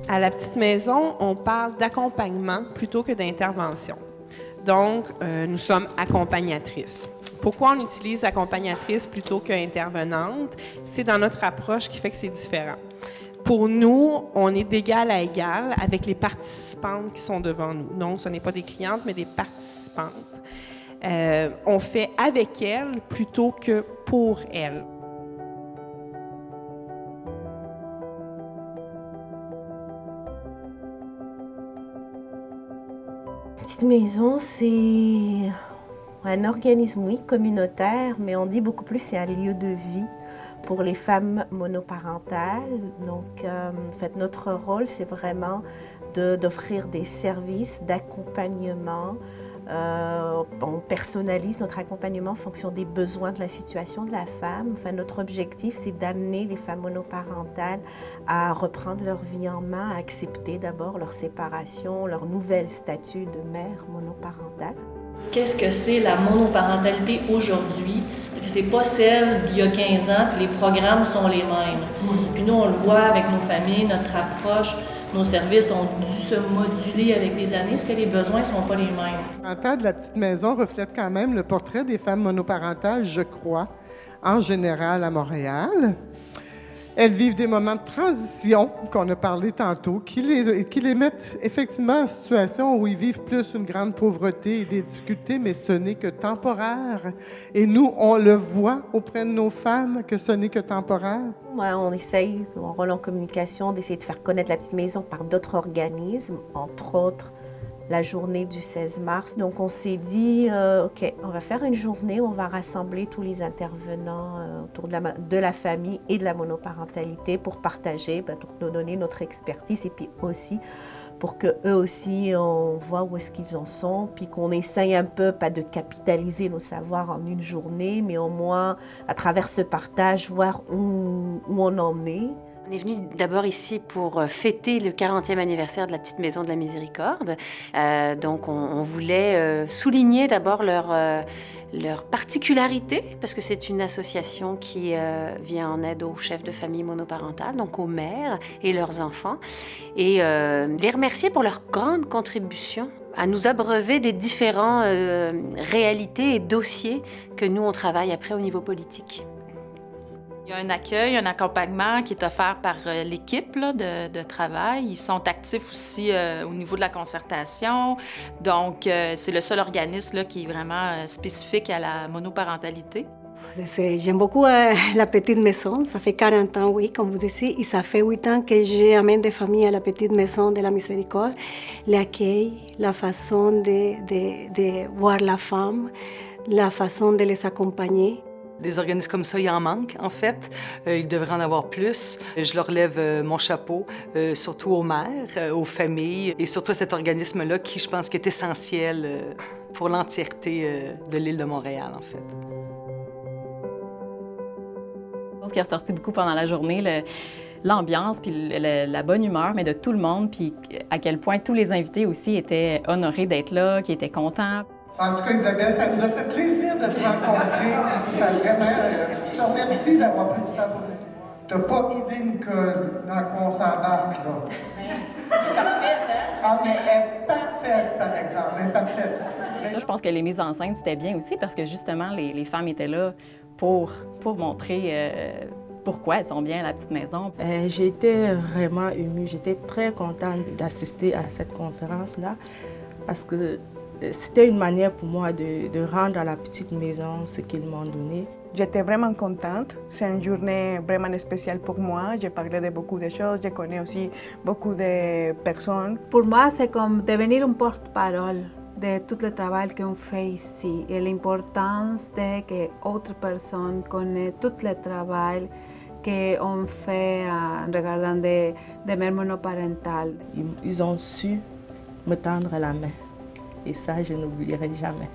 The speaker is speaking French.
À la petite maison, on parle d'accompagnement plutôt que d'intervention. Donc, nous sommes accompagnatrices. Pourquoi on utilise accompagnatrice plutôt qu'intervenante? C'est dans notre approche qui fait que c'est différent. Pour nous, on est d'égal à égal avec les participantes qui sont devant nous. Donc, ce n'est pas des clientes, mais des participantes. On fait avec elles plutôt que pour elles. Petite maison, c'est un organisme, oui, communautaire, mais on dit beaucoup plus c'est un lieu de vie pour les femmes monoparentales. Donc, en fait, notre rôle, c'est vraiment d'offrir des services d'accompagnement. On personnalise notre accompagnement en fonction des besoins de la situation de la femme. Enfin, notre objectif, c'est d'amener les femmes monoparentales à reprendre leur vie en main, à accepter d'abord leur séparation, leur nouvel statut de mère monoparentale. Qu'est-ce que c'est la monoparentalité aujourd'hui? C'est pas celle d'il y a 15 ans, puis les programmes sont les mêmes. Puis nous, on le voit avec nos familles, notre approche, nos services ont dû se moduler avec les années parce que les besoins ne sont pas les mêmes. Le temps de la petite maison reflète quand même le portrait des femmes monoparentales, je crois, en général à Montréal. Elles vivent des moments de transition, qu'on a parlé tantôt, qui les mettent effectivement en situation où ils vivent plus une grande pauvreté et des difficultés, mais ce n'est que temporaire. Et nous, on le voit auprès de nos femmes que ce n'est que temporaire. Ouais, on essaye, mon rôle en communication, d'essayer de faire connaître la petite maison par d'autres organismes, entre autres la journée du 16 mars. Donc, on s'est dit, OK, on va faire une journée où on va rassembler tous les intervenants autour de la famille et de la monoparentalité pour partager, pour nous donner notre expertise et puis aussi pour qu'eux aussi, on voit où est-ce qu'ils en sont, puis qu'on essaye un peu, pas de capitaliser nos savoirs en une journée, mais au moins, à travers ce partage, voir où on en est. On est venu d'abord ici pour fêter le 40e anniversaire de la Petite Maison de la Miséricorde. Donc, on voulait souligner d'abord leur particularité, parce que c'est une association qui vient en aide aux chefs de famille monoparentales, donc aux mères et leurs enfants, et les remercier pour leur grande contribution à nous abreuver des différentes réalités et dossiers que nous, on travaille après au niveau politique. Il y a un accueil, un accompagnement qui est offert par l'équipe de travail. Ils sont actifs aussi au niveau de la concertation. Donc, c'est le seul organisme là, qui est vraiment spécifique à la monoparentalité. J'aime beaucoup la petite maison. Ça fait 40 ans, oui, comme vous dites, et ça fait 8 ans que j'amène des familles à la petite maison de la Miséricorde. L'accueil, la façon de voir la femme, la façon de les accompagner. Des organismes comme ça, il en manque, en fait. Il devrait en avoir plus. Je leur lève mon chapeau, surtout aux mères, aux familles, et surtout à cet organisme-là qui, je pense, qui est essentiel pour l'entièreté de l'île de Montréal, en fait. Ce qui est ressorti beaucoup pendant la journée, l'ambiance, puis la bonne humeur, mais de tout le monde, puis à quel point tous les invités aussi étaient honorés d'être là, qui étaient contents. En tout cas, Isabelle, ça nous a fait plaisir de te rencontrer. Ça vraiment, je te remercie d'avoir pris du temps pour nous. Tu n'as pas idée, Nicole, dans quoi on s'embarque, là. Parfaite, hein? Ah, mais elle est parfaite, par exemple. Elle est parfaite. Ça, je pense que les mises en scène, c'était bien aussi parce que justement, les femmes étaient là pour montrer pourquoi elles sont bien à la petite maison. J'ai été vraiment émue. J'étais très contente d'assister à cette conférence-là parce que c'était une manière pour moi de rendre à la petite maison ce qu'ils m'ont donné. J'étais vraiment contente. C'est une journée vraiment spéciale pour moi. J'ai parlé de beaucoup de choses. Je connais aussi beaucoup de personnes. Pour moi, c'est comme devenir un porte-parole de tout le travail qu'on fait ici et l'importance de que d'autres personnes connaissent tout le travail qu'on fait en regardant des mères monoparentales. Ils ont su me tendre la main. Et ça, je n'oublierai jamais.